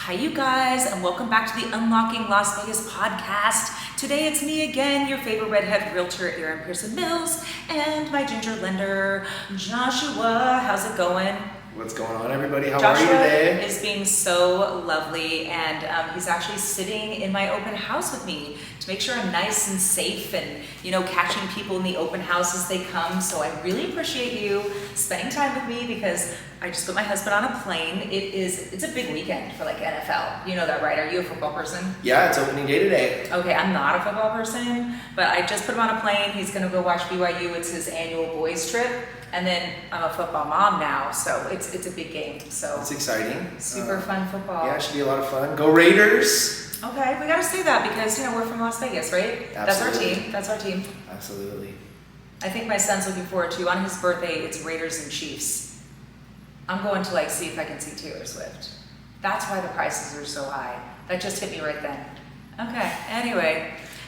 Hi you guys, and welcome back to the Unlocking Las Vegas podcast. Today it's me again, your favorite redhead realtor, Erin Pierson-Mills, and my ginger lender, Joshua. How's it going? What's going on, everybody? How Joshua are you today? Joshua is being so lovely, and he's actually sitting in my open house with me to make sure I'm nice and safe and, you know, catching people in the open house as they come. So I really appreciate you spending time with me because I just put my husband on a plane. It's a big weekend for like NFL. You know that, right? Are you a football person? Yeah, it's opening day today. Okay, I'm not a football person, but I just put him on a plane. He's gonna go watch BYU. It's his annual boys trip. And then I'm a football mom now, so it's a big game. So it's exciting. Super fun football. Yeah, it should be a lot of fun. Go Raiders! Okay, we gotta say that because, you know, we're from Las Vegas, right? Absolutely. That's our team. Absolutely. I think my son's looking forward to, on his birthday, it's Raiders and Chiefs. I'm going to like see if I can see Taylor Swift. That's why the prices are so high. That just hit me right then. Okay,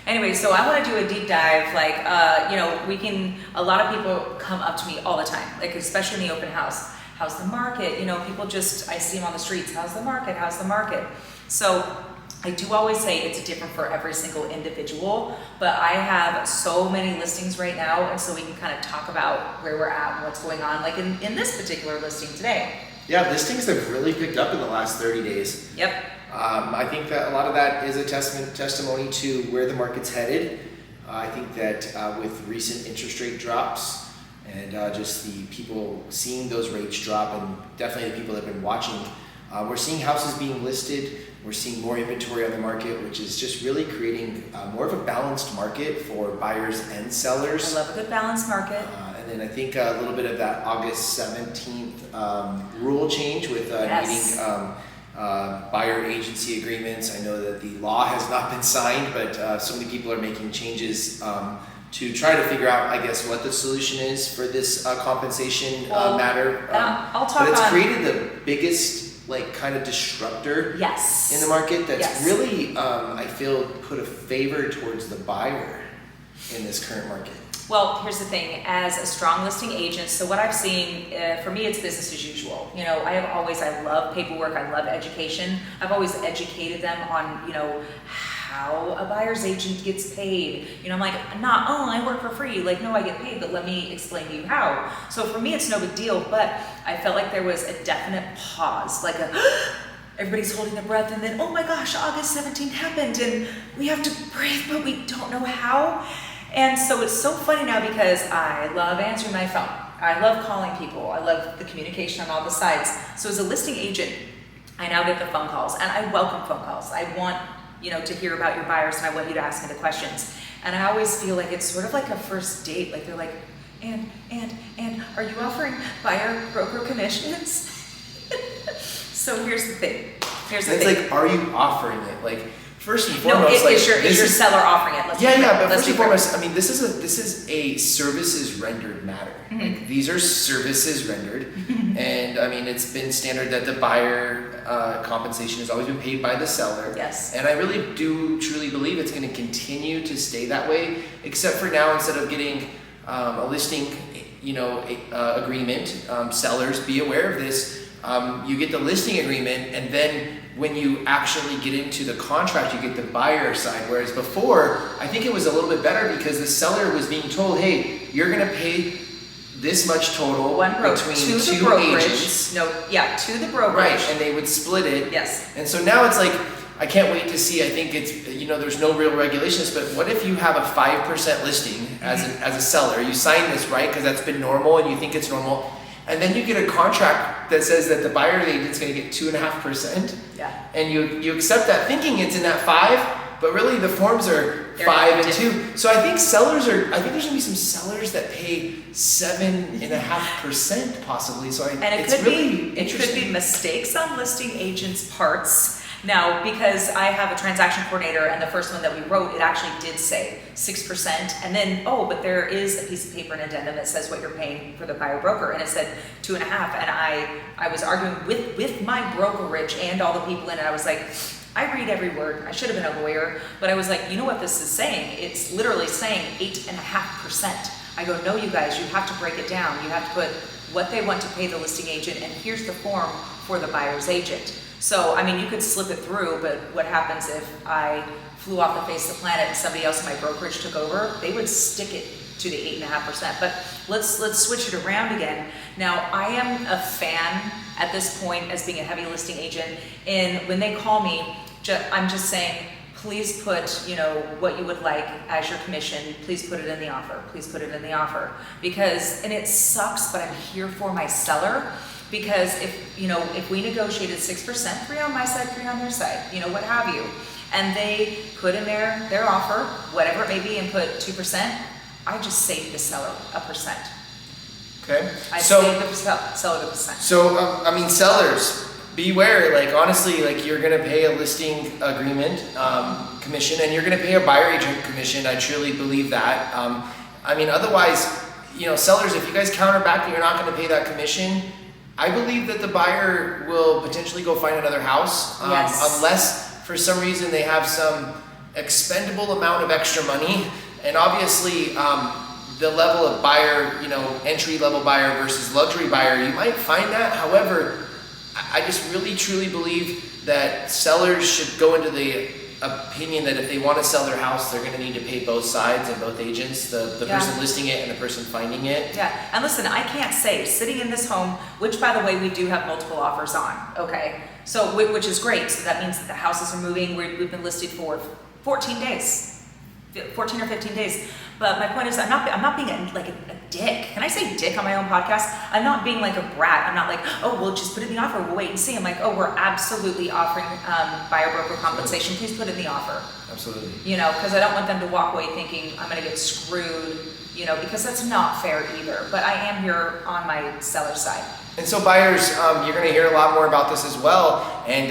Anyway, so I want to do a deep dive, like, you know, a lot of people come up to me all the time, like, especially in the open house. How's the market? You know, I see them on the streets. How's the market? So I do always say it's different for every single individual, but I have so many listings right now, and so we can kind of talk about where we're at and what's going on, like in this particular listing today. Yeah, listings have really picked up in the last 30 days. Yep. I think that a lot of that is a testimony to where the market's headed. I think that with recent interest rate drops and just the people seeing those rates drop, and definitely the people that have been watching, we're seeing houses being listed. We're seeing more inventory on the market, which is just really creating more of a balanced market for buyers and sellers. I love a good balanced market. And then I think a little bit of that August 17th rule change with needing buyer agency agreements. I know that the law has not been signed, but so many people are making changes to try to figure out, I guess, what the solution is for this compensation matter. But it's created the biggest kind of disruptor in the market that's really, I feel, put a favor towards the buyer in this current market. Well, here's the thing, as a strong listing agent, so what I've seen, for me, it's business as usual. You know, I love paperwork, I love education. I've always educated them on, you know, how a buyer's agent gets paid. You know, I'm like, I work for free. Like, no, I get paid, but let me explain to you how. So for me, it's no big deal, but I felt like there was a definite pause, like everybody's holding their breath, and then, oh my gosh, August 17th happened, and we have to breathe, but we don't know how. And so it's so funny now because I love answering my phone. I love calling people. I love the communication on all the sides. So as a listing agent, I now get the phone calls, and I welcome phone calls. I want, you know, to hear about your buyers, and I want you to ask me the questions. And I always feel like it's sort of like a first date. Like they're like, and are you offering buyer broker commissions? So here's the thing. It's like, are you offering it? Like, first and foremost, is your seller offering it? But first and foremost, I mean, this is a services rendered matter. Mm-hmm. Like, these are services rendered, and I mean, it's been standard that the buyer compensation has always been paid by the seller. Yes. And I really do truly believe it's going to continue to stay that way, except for now, instead of getting a listing, you know, agreement, sellers, be aware of this. You get the listing agreement, and then when you actually get into the contract, you get the buyer side. Whereas before, I think it was a little bit better because the seller was being told, hey, you're going to pay this much total between two agents. To the brokerage. Right, and they would split it. Yes. And so now it's like, I can't wait to see, I think it's, you know, there's no real regulations, but what if you have a 5% listing as a seller? You sign this, right, because that's been normal and you think it's normal. And then you get a contract that says that the buyer agent's going to get 2.5%. Yeah. And you accept that thinking it's in that 5, but really the forms are 5 and 2. So I think there's going to be some sellers that pay 7.5% possibly. So it could be mistakes on listing agents' parts. Now, because I have a transaction coordinator, and the first one that we wrote, it actually did say 6%, and then, but there is a piece of paper, an addendum that says what you're paying for the buyer broker, and it said 2.5, and I was arguing with my brokerage and all the people in it. I was like, I read every word. I should have been a lawyer, but I was like, you know what this is saying? It's literally saying 8.5%. I go, no, you guys, you have to break it down. You have to put what they want to pay the listing agent, and here's the form for the buyer's agent. So, I mean, you could slip it through, but what happens if I flew off the face of the planet and somebody else in my brokerage took over? They would stick it to the 8.5%. But let's switch it around again. Now, I am a fan at this point as being a heavy listing agent, and when they call me, I'm just saying, please put, you know, what you would like as your commission. Please put it in the offer. Please put it in the offer. Because, and it sucks, but I'm here for my seller. Because if we negotiated 6%, 3 on my side, 3 on their side, you know, what have you, and they put in their offer, whatever it may be, and put 2%, I just save the seller a percent. Okay. I save the seller the percent. So, I mean, sellers, beware. Like, honestly, like, you're going to pay a listing agreement commission, and you're going to pay a buyer agent commission. I truly believe that. I mean, otherwise, you know, sellers, if you guys counter back that you're not going to pay that commission, I believe that the buyer will potentially go find another house, yes. Unless for some reason they have some expendable amount of extra money. And obviously, the level of buyer, you know, entry level buyer versus luxury buyer, you might find that. However, I just really truly believe that sellers should go into the opinion that if they want to sell their house, they're going to need to pay both sides and both agents, the person listing it and the person finding it. Yeah, and listen, I can't say, sitting in this home, which by the way, we do have multiple offers on, okay? So, which is great. So that means that the houses are moving. We've been listed for 14 days, 14 or 15 days. But my point is, I'm not being like a dick. Can I say dick on my own podcast? I'm not being like a brat. I'm not like, oh, we'll just put it in the offer. We'll wait and see. I'm like, oh, we're absolutely offering buyer broker compensation. Please put it in the offer. Absolutely. You know, because I don't want them to walk away thinking I'm going to get screwed, you know, because that's not fair either. But I am here on my seller side. And so buyers, you're going to hear a lot more about this as well. And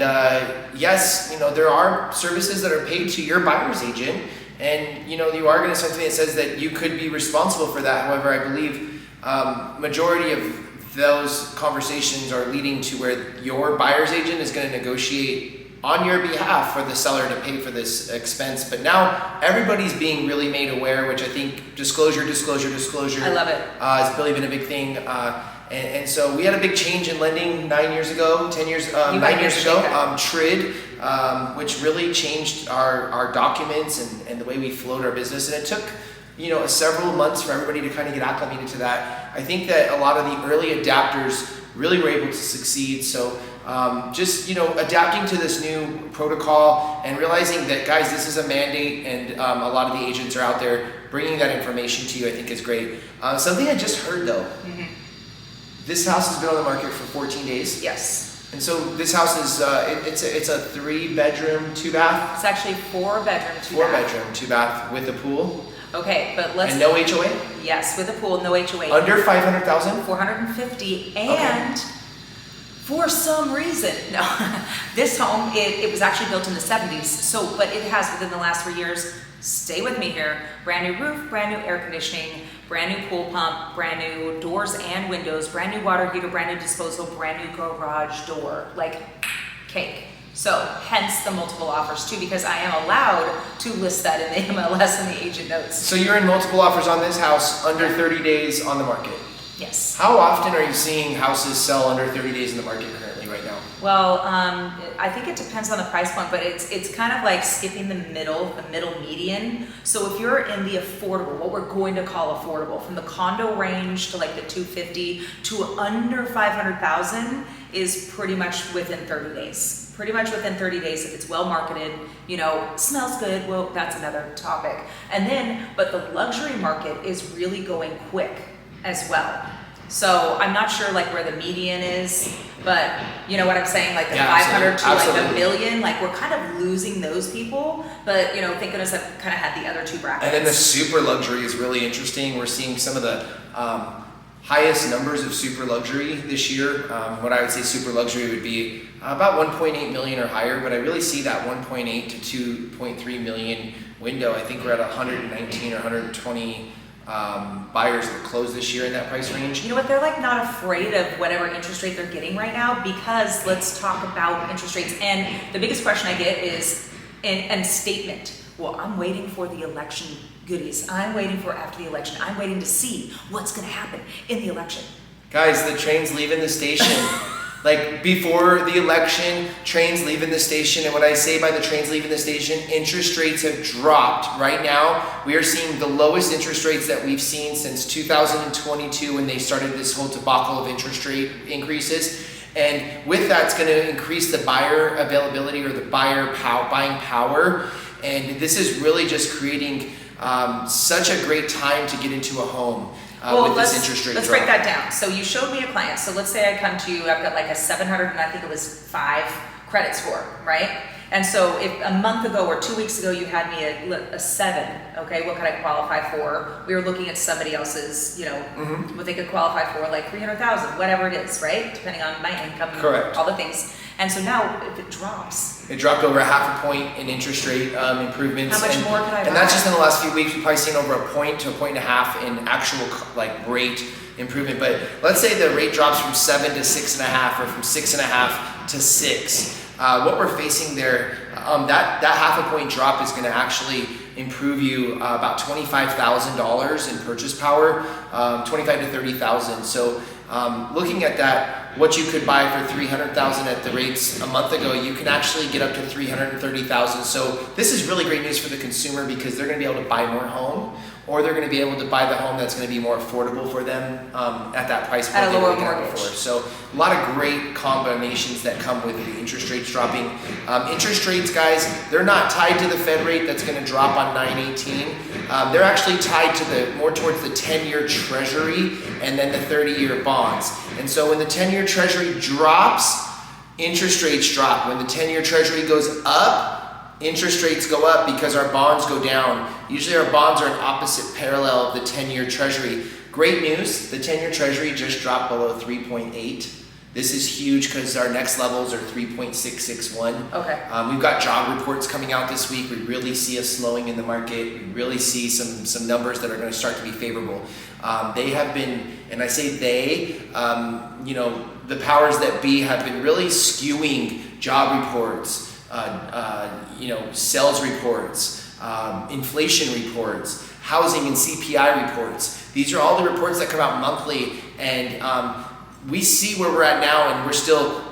yes, you know, there are services that are paid to your buyer's agent. And, you know, you are going to sign something that says that you could be responsible for that. However, I believe majority of those conversations are leading to where your buyer's agent is going to negotiate on your behalf for the seller to pay for this expense. But now everybody's being really made aware, which I think disclosure. I love it. Has really been a big thing. And so we had a big change in lending 9 years ago, 9 years ago, TRID, which really changed our documents and the way we flowed our business. And it took, you know, several months for everybody to kind of get acclimated to that. I think that a lot of the early adapters really were able to succeed. So just, you know, adapting to this new protocol and realizing that, guys, this is a mandate, and a lot of the agents are out there bringing that information to you, I think is great. Something I just heard though. Mm-hmm. This house has been on the market for 14 days. Yes. And so this house is, it's a 3-bedroom, 2-bath? It's actually 4-bedroom, 2-bath. 4-bedroom, 2-bath with a pool. Okay, but let's... And no HOA? Yes, with a pool, no HOA. Under 500,000? 450, and for some reason, no, this home, it was actually built in the 70s, so, but it has within the last 3 years, stay with me here, brand new roof, brand new air conditioning, brand new pool pump, brand new doors and windows, brand new water heater, brand new disposal, brand new garage door, like cake. So hence the multiple offers too, because I am allowed to list that in the MLS and the agent notes. So you're in multiple offers on this house under 30 days on the market? Yes. How often are you seeing houses sell under 30 days in the market currently right now? Well, I think it depends on the price point, but it's kind of like skipping the middle median. So if you're in the affordable, what we're going to call affordable, from the condo range to like the 250 to under 500,000 is pretty much within 30 days. Pretty much within 30 days if it's well marketed, you know, smells good, well, that's another topic. And then, but the luxury market is really going quick as well. So I'm not sure like where the median is, but you know what I'm saying, like the 500 to like a million, like we're kind of losing those people, but you know, thank goodness I've kind of had the other two brackets. And then the super luxury is really interesting. We're seeing some of the highest numbers of super luxury this year. What I would say super luxury would be about 1.8 million or higher, but I really see that 1.8 to 2.3 million window. I think we're at 119 or 120 buyers that close this year in that price range. You know what, they're like not afraid of whatever interest rate they're getting right now, because let's talk about interest rates. And the biggest question I get is, and statement, well, I'm waiting for the election goodies. I'm waiting for after the election. I'm waiting to see what's going to happen in the election. Guys, the train's leaving the station. Like before the election, trains leaving the station. And what I say by the trains leaving the station, interest rates have dropped. Right now, we are seeing the lowest interest rates that we've seen since 2022 when they started this whole debacle of interest rate increases. And with that, it's going to increase the buyer availability or the buying power. And this is really just creating such a great time to get into a home. With this interest rate let's drop. break that down. So you showed me a client. So let's say I come to you, I've got like a 700 and I think it was 5 credit score, right? And so if a month ago or 2 weeks ago you had me a 7, okay, what could I qualify for? We were looking at somebody else's, what they could qualify for, like 300,000, whatever it is, right? Depending on my income, Correct. All the things. And so now if it drops. It dropped over 0.5 point in interest rate improvements. How much more could I buy? And that's just in the last few weeks. We've probably seen over 1 point to 1.5 points in actual rate improvement. But let's say the rate drops from 7 to 6.5 or from 6.5 to 6. What we're facing there, that 0.5 point drop is going to actually improve you about $25,000 in purchase power, 25 to 30,000. So looking at that, what you could buy for 300,000 at the rates a month ago, you can actually get up to 330,000. So this is really great news for the consumer because they're going to be able to buy more home, or they're going to be able to buy the home that's going to be more affordable for them at that price point. At a lower mortgage. So a lot of great combinations that come with the interest rates dropping. Interest rates, guys, they're not tied to the Fed rate that's going to drop on 9/18. They're actually tied to more towards the 10-year Treasury and then the 30-year bonds. And so when the 10-year Treasury drops, interest rates drop. When the 10-year Treasury goes up, interest rates go up because our bonds go down. Usually our bonds are an opposite parallel of the 10-year Treasury. Great news, the 10-year Treasury just dropped below 3.8. This is huge because our next levels are 3.661. Okay. We've got job reports coming out this week. We really see a slowing in the market. We really see some numbers that are going to start to be favorable. They have been, and I say they, the powers that be have been really skewing job reports, sales reports, inflation reports, housing and CPI reports. These are all the reports that come out monthly, and we see where we're at now, and we're still,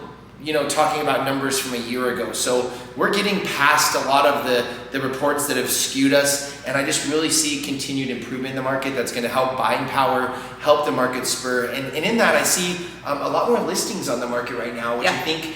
talking about numbers from a year ago. So we're getting past a lot of the reports that have skewed us, and I just really see continued improvement in the market that's going to help buying power, help the market spur. And in that, I see a lot more listings on the market right now, which I think,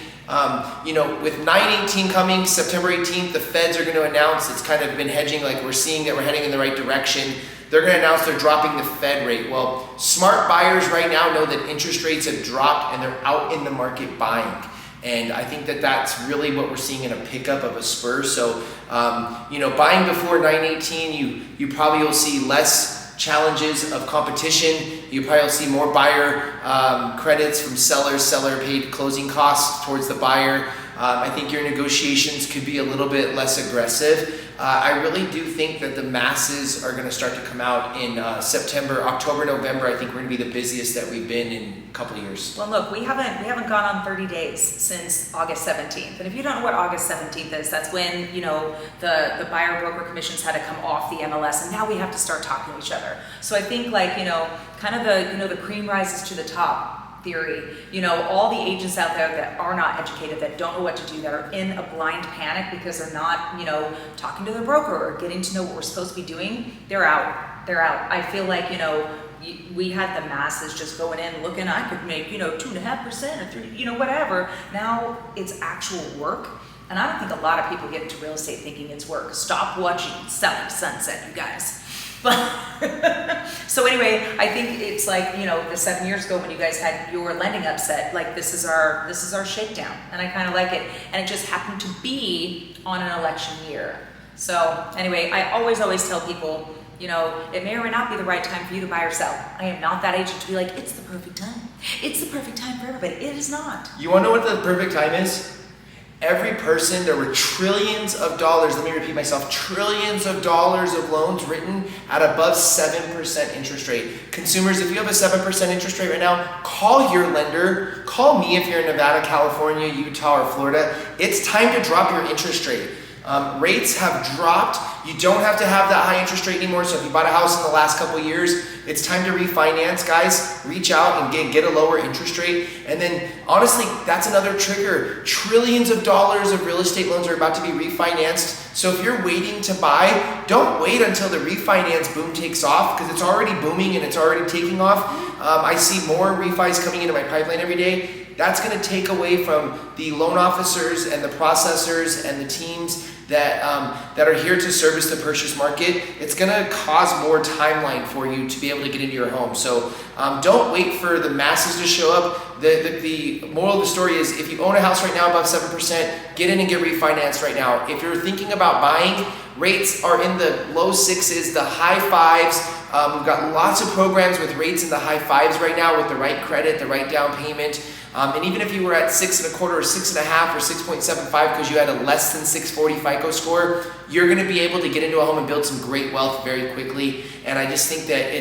with 9/18 coming, September 18th, the Feds are going to announce, it's kind of been hedging, like we're seeing that we're heading in the right direction. They're going to announce they're dropping the Fed rate. Well, smart buyers right now know that interest rates have dropped and they're out in the market buying. And I think that that's really what we're seeing in a pickup of a spur. So, buying before 9/18, you probably will see less challenges of competition. You probably will see more buyer credits from sellers, seller paid closing costs towards the buyer. I think your negotiations could be a little bit less aggressive. I really do think that the masses are going to start to come out in September, October, November. I think we're going to be the busiest that we've been in a couple of years. Well, look, we haven't gone on 30 days since August 17th. And if you don't know what August 17th is, that's when, the buyer broker commissions had to come off the MLS, and now we have to start talking to each other. So I think kind of the cream rises to the top theory. All the agents out there that are not educated, that don't know what to do, that are in a blind panic because they're not, talking to their broker or getting to know what we're supposed to be doing, they're out. I feel like, we had the masses just going in looking, I could make, 2.5% or 3, whatever. Now it's actual work. And I don't think a lot of people get into real estate thinking it's work. Stop watching Selling Sunset, you guys. But so anyway, I think it's like, the 7 years ago when you guys had your lending upset, like this is our shakedown, and I kind of like it. And it just happened to be on an election year. So anyway, I always tell people, it may or may not be the right time for you to buy or sell. I am not that agent to be like, it's the perfect time. It's the perfect time for everybody. It is not. You want to know what the perfect time is? Every person, there were trillions of dollars, let me repeat myself, trillions of dollars of loans written at above 7% interest rate. Consumers, if you have a 7% interest rate right now, call your lender, call me if you're in Nevada, California, Utah, or Florida. It's time to drop your interest rate. Rates have dropped. You don't have to have that high interest rate anymore. So if you bought a house in the last couple of years, it's time to refinance, guys. Reach out and get a lower interest rate. And then honestly, that's another trigger. Trillions of dollars of real estate loans are about to be refinanced. So if you're waiting to buy, don't wait until the refinance boom takes off, because it's already booming and it's already taking off. I see more refis coming into my pipeline every day. That's going to take away from the loan officers and the processors and the teams that are here to service the purchase market. It's going to cause more timeline for you to be able to get into your home. So don't wait for the masses to show up. The moral of the story is, if you own a house right now above 7%, get in and get refinanced right now. If you're thinking about buying, rates are in the low 6s, the high 5s. We've got lots of programs with rates in the high 5s right now with the right credit, the right down payment. And even if you were at 6.25 or 6.5 or 6.75 because you had a less than 640 FICO score, you're going to be able to get into a home and build some great wealth very quickly. And I just think that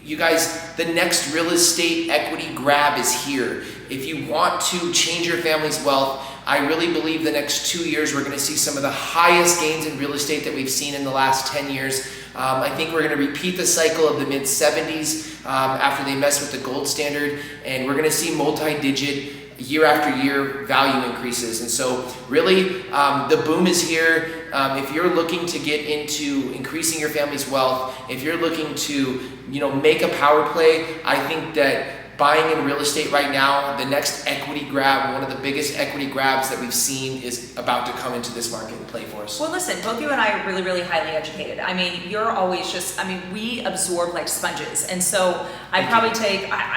you guys, the next real estate equity grab is here. If you want to change your family's wealth, I really believe the next 2 years we're going to see some of the highest gains in real estate that we've seen in the last 10 years. I think we're going to repeat the cycle of the mid-70s after they mess with the gold standard, and we're going to see multi-digit year after year value increases. And so really the boom is here. If you're looking to get into increasing your family's wealth, if you're looking to make a power play, I think that buying in real estate right now, the next equity grab, one of the biggest equity grabs that we've seen, is about to come into this market and play for us. Well, listen, both you and I are really, really highly educated. I mean, you're always we absorb like sponges. And so I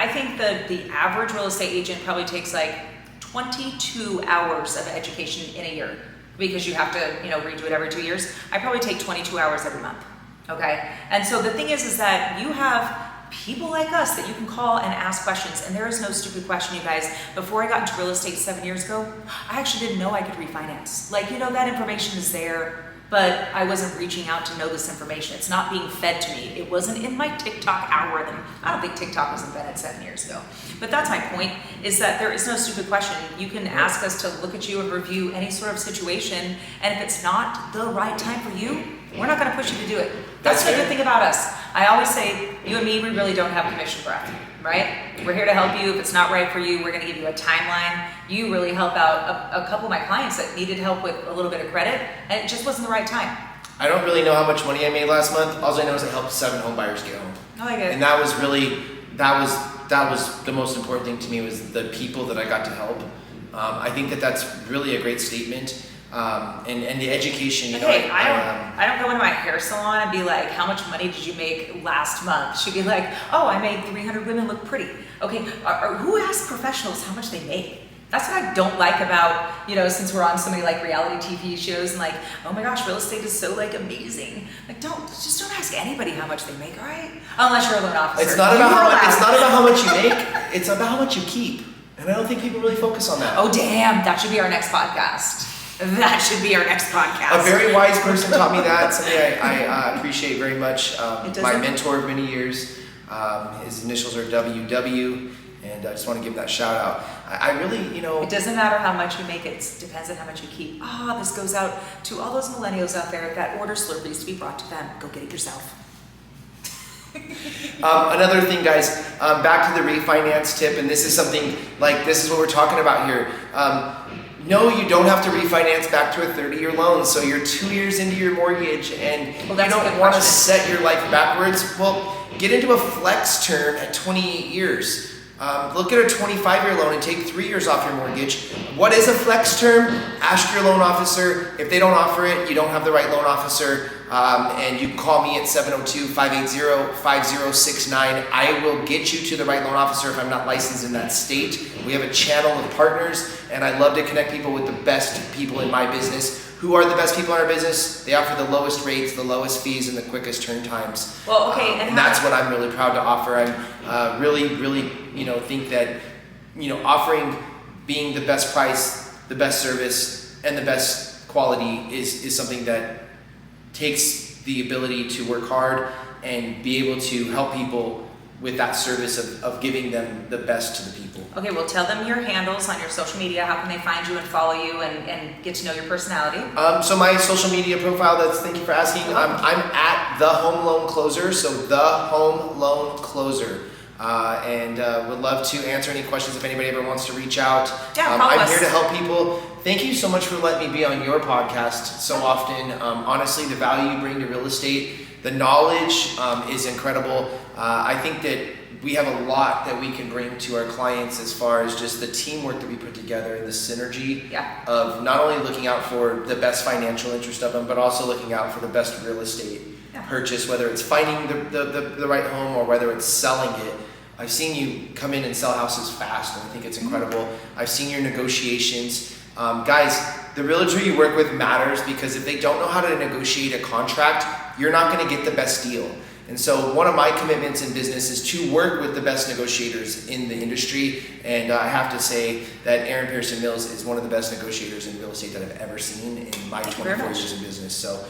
think the average real estate agent probably takes like 22 hours of education in a year, because you have to, redo it every 2 years. I probably take 22 hours every month. Okay. And so the thing is that you have people like us that you can call and ask questions. And there is no stupid question, you guys. Before I got into real estate 7 years ago, I actually didn't know I could refinance. That information is there, but I wasn't reaching out to know this information. It's not being fed to me. It wasn't in my TikTok algorithm. I don't think TikTok was invented 7 years ago. But that's my point, is that there is no stupid question. You can ask us to look at you and review any sort of situation, and if it's not the right time for you, we're not going to push you to do it. That's the good thing about us. I always say, you and me, we really don't have commission breath, right? We're here to help you. If it's not right for you, we're going to give you a timeline. You really help out a couple of my clients that needed help with a little bit of credit, and it just wasn't the right time. I don't really know how much money I made last month. All I know is I helped 7 home buyers get home. I like it. And that was really, that was the most important thing to me, was the people that I got to help. I think that's really a great statement. And the education. I don't go into my hair salon and be like, how much money did you make last month? She'd be like, oh, I made 300 women look pretty. Okay, who asks professionals how much they make? That's what I don't like about, since we're on so many like reality TV shows and like, oh my gosh, real estate is so like amazing. Like, just don't ask anybody how much they make, all right? Unless you're a loan officer. It's not about how much you make. It's about how much you keep. And I don't think people really focus on that. Oh damn, that should be our next podcast. That should be our next podcast. A very wise person taught me that. Somebody I appreciate very much. My mentor of many years. His initials are WW, and I just want to give that shout out. I really, It doesn't matter how much you make, it depends on how much you keep. This goes out to all those millennials out there that order Slurpees to be brought to them. Go get it yourself. Another thing, guys, back to the refinance tip, and this is something this is what we're talking about here. No, you don't have to refinance back to a 30-year loan. So you're 2 years into your mortgage and you don't want to set your life backwards. Well, get into a flex term at 28 years. Look at a 25-year loan and take 3 years off your mortgage. What is a flex term? Ask your loan officer. If they don't offer it, you don't have the right loan officer. And you can call me at 702-580-5069. I will get you to the right loan officer if I'm not licensed in that state. We have a channel of partners, and I love to connect people with the best people in my business. Who are the best people in our business? They offer the lowest rates, the lowest fees, and the quickest turn times. Well, okay, and that's what I'm really proud to offer. I'm really, think that, offering being the best price, the best service, and the best quality is something that takes the ability to work hard and be able to help people with that service of giving them the best to the people. Okay, well, tell them your handles on your social media. How can they find you and follow you and get to know your personality? So my social media profile, thank you for asking. I'm at the Home Loan Closer, so the Home Loan Closer. And would love to answer any questions if anybody ever wants to reach out. Yeah, I'm here to help people. Thank you so much for letting me be on your podcast so often. Honestly, the value you bring to real estate, the knowledge is incredible. I think that we have a lot that we can bring to our clients as far as just the teamwork that we put together and the synergy of not only looking out for the best financial interest of them, but also looking out for the best real estate purchase, whether it's finding the right home or whether it's selling it. I've seen you come in and sell houses fast, and I think it's incredible. I've seen your negotiations. Guys, the realtor you work with matters, because if they don't know how to negotiate a contract, you're not going to get the best deal. And so one of my commitments in business is to work with the best negotiators in the industry. And I have to say that Erin Pierson-Mills is one of the best negotiators in real estate that I've ever seen in my 24 years in business. So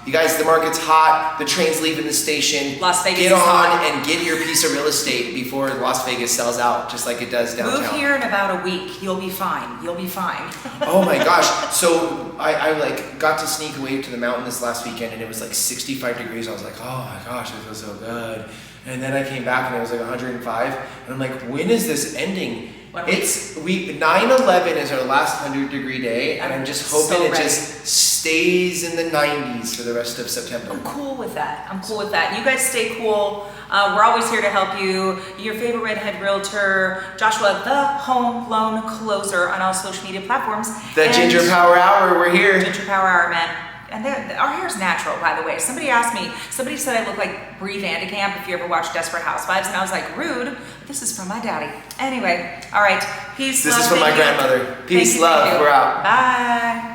you guys, the market's hot. The train's leaving the station. Las Vegas Get is on hot. and get your piece of real estate before Las Vegas sells out, just like it does downtown. Move here in about a week. You'll be fine. You'll be fine. Oh my gosh. So I like got to sneak away to the mountain this last weekend, and it was like 65 degrees. I was like, oh my gosh, it feels so good. And then I came back and it was like 105. And I'm like, when is this ending? 9/11 is our last 100-degree day, and I'm just hoping it just stays in the 90s for the rest of September. I'm cool with that. I'm cool with that. You guys stay cool. We're always here to help you. Your favorite redhead realtor, Joshua, the Home Loan Closer on all social media platforms. The Ginger Power Hour, we're here. Ginger Power Hour, man. And our hair's natural, by the way. Somebody said I look like Brie Vandekamp if you ever watched Desperate Housewives, and I was like, rude. This is from my daddy. Anyway, all right. Peace, This is from my grandmother. Peace, love. We're out. Bye.